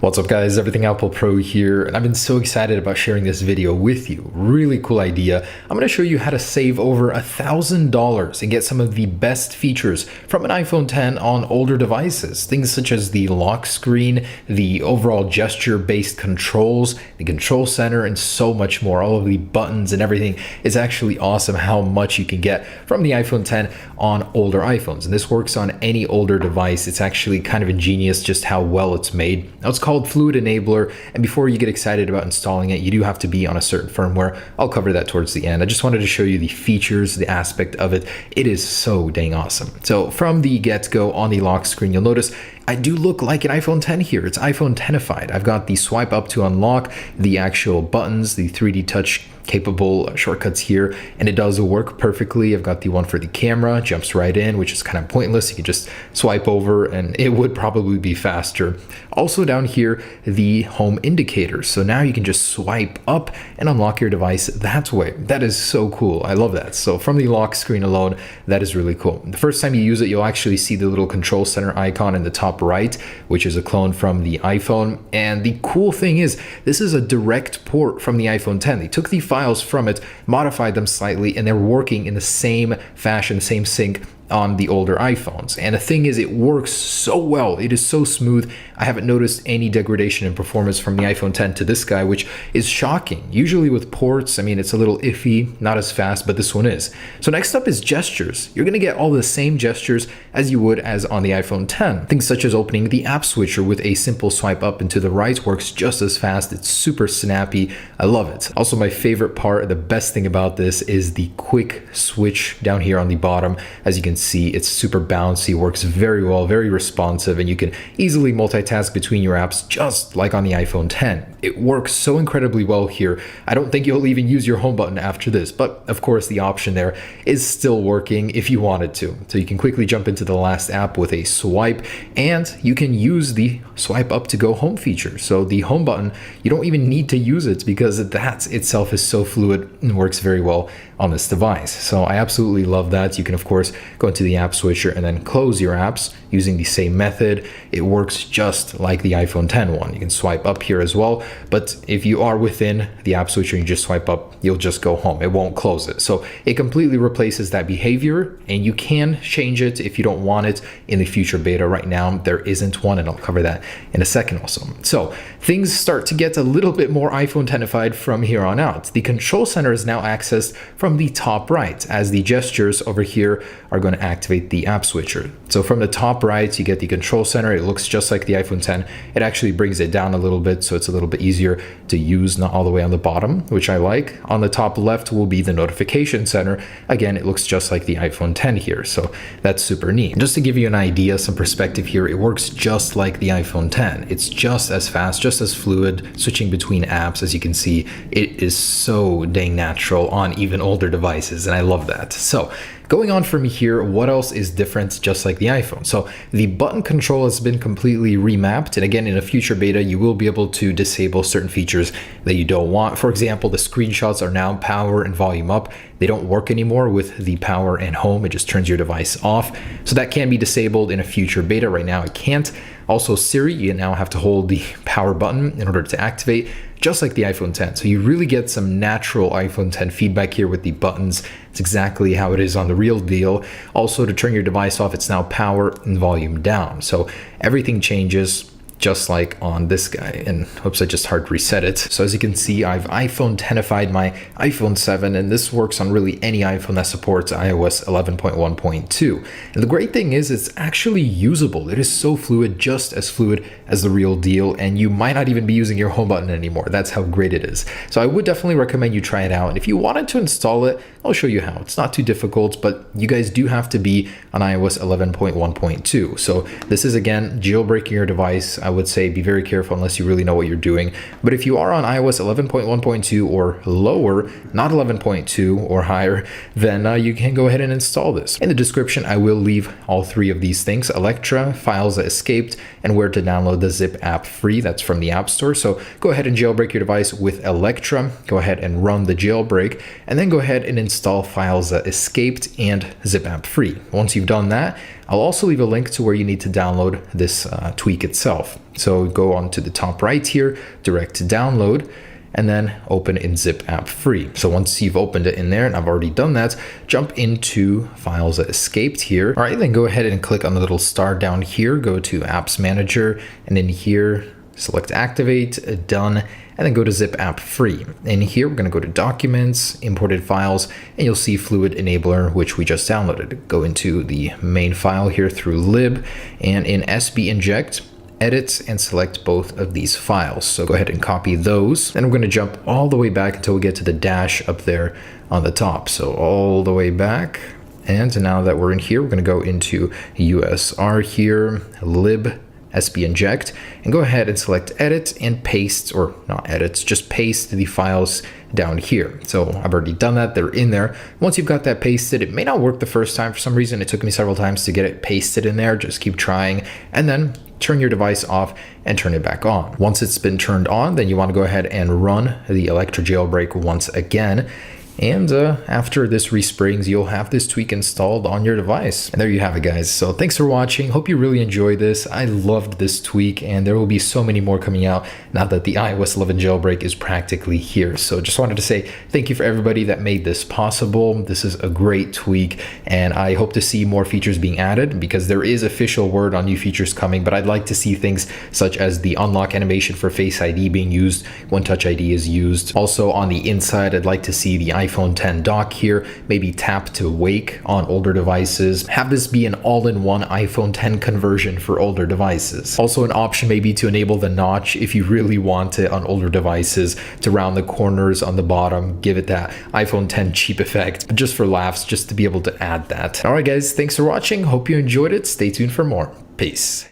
What's up guys, Everything Apple Pro here, and I've been so excited about sharing this video with you. Really cool idea. I'm going to show you how to save over $1,000 and get some of the best features from an iPhone 10 on older devices. Things such as the lock screen, the overall gesture-based controls, the control center, and so much more. All of the buttons and everything. It's actually awesome how much you can get from the iPhone 10 on older iPhones. And this works on any older device. It's actually kind of ingenious just how well it's made. Now, it's called Fluid Enabler, and before you get excited about installing it, you do have to be on a certain firmware. I'll cover that towards the end. I just wanted to show you the features, the aspect of it. It is so dang awesome. So from the get-go on the lock screen, you'll notice I do look like an iPhone 10 here. It's iPhone 10ified. I've got the swipe up to unlock, the actual buttons, the 3D touch capable shortcuts here, and it does work perfectly. I've got the one for the camera, jumps right in, which is kind of pointless. You can just swipe over and it would probably be faster. Also down here, the home indicators. So now you can just swipe up and unlock your device that way. That is so cool. I love that. So from the lock screen alone, that is really cool. The first time you use it, you'll actually see the little control center icon in the top right, which is a clone from the iPhone. And the cool thing is, this is a direct port from the iPhone 10. They took the files from it, modified them slightly, and they're working in the same fashion, same sync on the older iPhones. And the thing is, it works so well. It is so smooth. I haven't noticed any degradation in performance from the iPhone 10 to this guy, which is shocking. Usually with ports, I mean, it's a little iffy, not as fast, but this one is. So next up is gestures. You're gonna get all the same gestures as you would as on the iPhone 10. Things such as opening the app switcher with a simple swipe up and to the right works just as fast. It's super snappy. I love it. Also, my favorite part, the best thing about this is the quick switch down here on the bottom. As you can see, it's super bouncy, works very well, very responsive, and you can easily multitask between your apps just like on the iPhone 10. It works so incredibly well here. I don't think you'll even use your home button after this, but of course the option there is still working if you wanted to. So you can quickly jump into the last app with a swipe, and you can use the swipe up to go home feature. So the home button, you don't even need to use it because that itself is so fluid and works very well on this device. So I absolutely love that. You can of course go into the app switcher and then close your apps using the same method. It works just like the iPhone 10 one. You can swipe up here as well, but if you are within the app switcher and you just swipe up, you'll just go home. It won't close it. So it completely replaces that behavior, and you can change it if you don't want it in the future beta. Right now, there isn't one, and I'll cover that in a second also. So things start to get a little bit more iPhone 10ified from here on out. The control center is now accessed from the top right, as the gestures over here are going to activate the app switcher. So from the top right, you get the control center. It looks just like the iPhone 10. It actually brings it down a little bit, so it's a little bit easier to use, not all the way on the bottom, which I like. On the top left will be the notification center. Again, it looks just like the iPhone 10 here, so that's super neat. Just to give you an idea, some perspective here, it works just like the iPhone 10. It's just as fast, just as fluid, switching between apps. As you can see, it is so dang natural on even older devices, and I love that. So going on from here, what else is different just like the iPhone? So the button control has been completely remapped, and again, in a future beta, you will be able to disable certain features that you don't want. For example, the screenshots are now power and volume up. They don't work anymore with the power and home. It just turns your device off. So that can be disabled in a future beta. Right now, it can't. Also, Siri, you now have to hold the power button in order to activate, just like the iPhone 10. So you really get some natural iPhone 10 feedback here with the buttons. It's exactly how it is on the real deal. Also, to turn your device off, it's now power and volume down. So everything changes just like on this guy, and oops, I just hard reset it. So as you can see, I've iPhone 10ified my iPhone 7, and this works on really any iPhone that supports iOS 11.1.2. And the great thing is, it's actually usable. It is so fluid, just as fluid as the real deal, and you might not even be using your home button anymore. That's how great it is. So I would definitely recommend you try it out. And if you wanted to install it, I'll show you how. It's not too difficult, but you guys do have to be on iOS 11.1.2. So this is, again, jailbreaking your device. I would say be very careful unless you really know what you're doing. But if you are on iOS 11.1.2 or lower, not 11.2 or higher, then you can go ahead and install this. In the description, I will leave all three of these things: Electra, files that escaped, and where to download the zip app free. That's from the App Store. So go ahead and jailbreak your device with Electra. Go ahead and run the jailbreak, and then go ahead and install files that escaped and zip app free. Once you've done that, I'll also leave a link to where you need to download this tweak itself. So go on to the top right here, direct to download, and then open in zip app free. So once you've opened it in there, and I've already done that, jump into files that escaped here. All right, then go ahead and click on the little star down here, go to apps manager, and in here, select activate, done, and then go to zip app free. In here, we're gonna go to documents, imported files, and you'll see fluid enabler, which we just downloaded. Go into the main file here through lib, and in SB inject, edit and select both of these files. So go ahead and copy those. And we're going to jump all the way back until we get to the dash up there on the top. So all the way back. And now that we're in here, we're going to go into USR here, lib, SB inject, and go ahead and select edit and paste, or not edit, just paste the files down here. So I've already done that, they're in there. Once you've got that pasted, it may not work the first time. For some reason, it took me several times to get it pasted in there. Just keep trying, and then turn your device off and turn it back on. Once it's been turned on, then you want to go ahead and run the Electra jailbreak once again. And after this resprings, you'll have this tweak installed on your device. And there you have it, guys. So thanks for watching. Hope you really enjoyed this. I loved this tweak, and there will be so many more coming out now that the iOS 11 jailbreak is practically here. So just wanted to say thank you for everybody that made this possible. This is a great tweak, and I hope to see more features being added, because there is official word on new features coming, but I'd like to see things such as the unlock animation for Face ID being used when Touch ID is used. Also on the inside, I'd like to see the iPhone 10 dock here, maybe tap to wake on older devices. Have this be an all-in-one iPhone 10 conversion for older devices. Also an option maybe to enable the notch if you really want it on older devices, to round the corners on the bottom, give it that iPhone 10 cheap effect, just for laughs, just to be able to add that. All right, guys, thanks for watching. Hope you enjoyed it. Stay tuned for more. Peace.